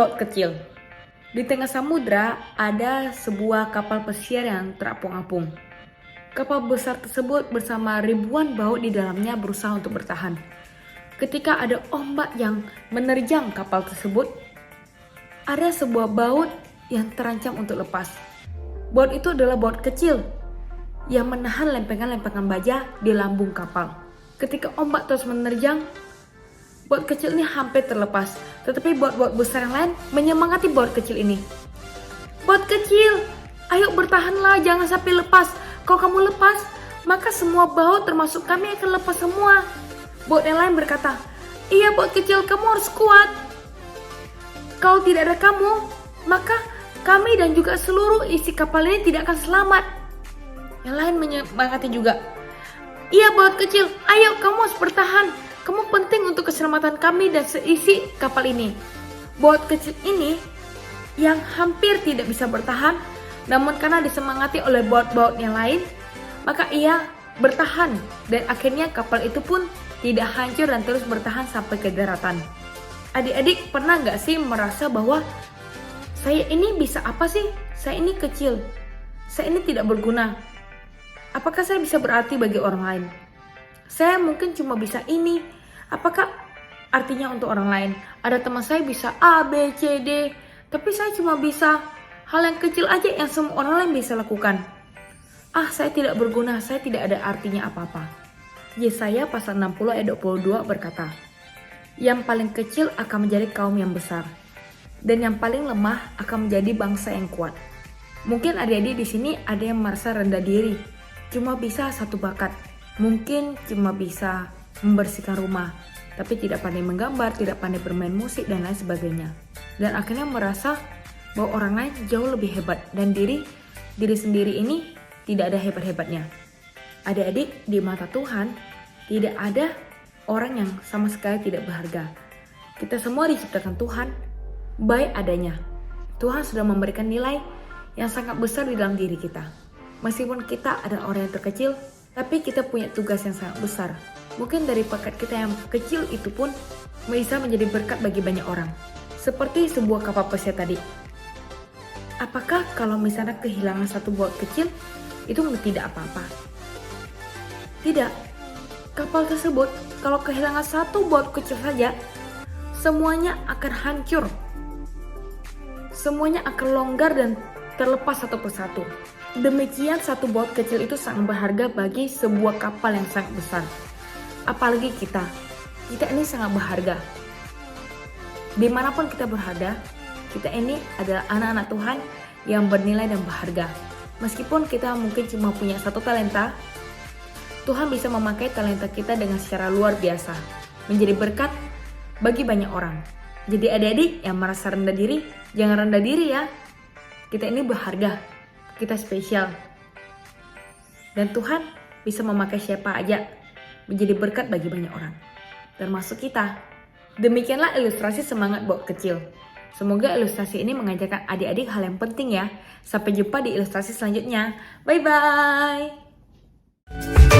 baut kecil. Di tengah samudra ada sebuah kapal pesiar yang terapung-apung. Kapal besar tersebut bersama ribuan baut di dalamnya berusaha untuk bertahan. Ketika ada ombak yang menerjang kapal tersebut, ada sebuah baut yang terancam untuk lepas. Baut itu adalah baut kecil yang menahan lempengan-lempengan baja di lambung kapal. Ketika ombak terus menerjang, baut kecil ini hampir terlepas, tetapi baut-baut besar yang lain menyemangati baut kecil ini. Baut kecil, ayo bertahanlah, jangan sampai lepas. Kalau kamu lepas, maka semua baut termasuk kami akan lepas semua. Baut yang lain berkata, iya baut kecil, kamu harus kuat. Kalau tidak ada kamu, maka kami dan juga seluruh isi kapal ini tidak akan selamat. Yang lain menyemangati juga, iya baut kecil, ayo kamu harus bertahan. Kamu penting untuk keselamatan kami dan seisi kapal ini. Baut kecil ini yang hampir tidak bisa bertahan, namun karena disemangati oleh baut-baut yang lain, maka ia bertahan dan akhirnya kapal itu pun tidak hancur dan terus bertahan sampai ke daratan. Adik-adik pernah nggak sih merasa bahwa saya ini bisa apa sih? Saya ini kecil, saya ini tidak berguna. Apakah saya bisa berarti bagi orang lain? Saya mungkin cuma bisa ini. Apakah artinya untuk orang lain? Ada teman saya bisa A, B, C, D, tapi saya cuma bisa hal yang kecil aja yang semua orang lain bisa lakukan. Saya tidak berguna, saya tidak ada artinya apa-apa. Yesaya pasal 60 ayat 22 berkata, yang paling kecil akan menjadi kaum yang besar, dan yang paling lemah akan menjadi bangsa yang kuat. Mungkin adik-adik di sini ada yang merasa rendah diri, cuma bisa satu bakat. Mungkin cuma bisa membersihkan rumah, tapi tidak pandai menggambar, tidak pandai bermain musik, dan lain sebagainya. Dan akhirnya merasa bahwa orang lain jauh lebih hebat, dan diri sendiri ini tidak ada hebat-hebatnya. Adik-adik, di mata Tuhan, tidak ada orang yang sama sekali tidak berharga. Kita semua diciptakan Tuhan baik adanya. Tuhan sudah memberikan nilai yang sangat besar di dalam diri kita. Meskipun kita adalah orang yang terkecil, tapi kita punya tugas yang sangat besar. Mungkin dari bakat kita yang kecil itu pun bisa menjadi berkat bagi banyak orang. Seperti sebuah kapal pesiar tadi. Apakah kalau misalnya kehilangan satu baut kecil, itu tidak apa-apa? Tidak. Kapal tersebut kalau kehilangan satu baut kecil saja, semuanya akan hancur. Semuanya akan longgar dan terlepas satu persatu. Demikian satu baut kecil itu sangat berharga bagi sebuah kapal yang sangat besar. Apalagi kita ini sangat berharga. Dimanapun kita berada, kita ini adalah anak-anak Tuhan yang bernilai dan berharga. Meskipun kita mungkin cuma punya satu talenta, Tuhan bisa memakai talenta kita dengan secara luar biasa, menjadi berkat bagi banyak orang. Jadi adik-adik yang merasa rendah diri, jangan rendah diri ya. Kita ini berharga, kita spesial. Dan Tuhan bisa memakai siapa aja menjadi berkat bagi banyak orang, termasuk kita. Demikianlah ilustrasi semangat baut kecil. Semoga ilustrasi ini mengajarkan adik-adik hal yang penting ya. Sampai jumpa di ilustrasi selanjutnya. Bye-bye.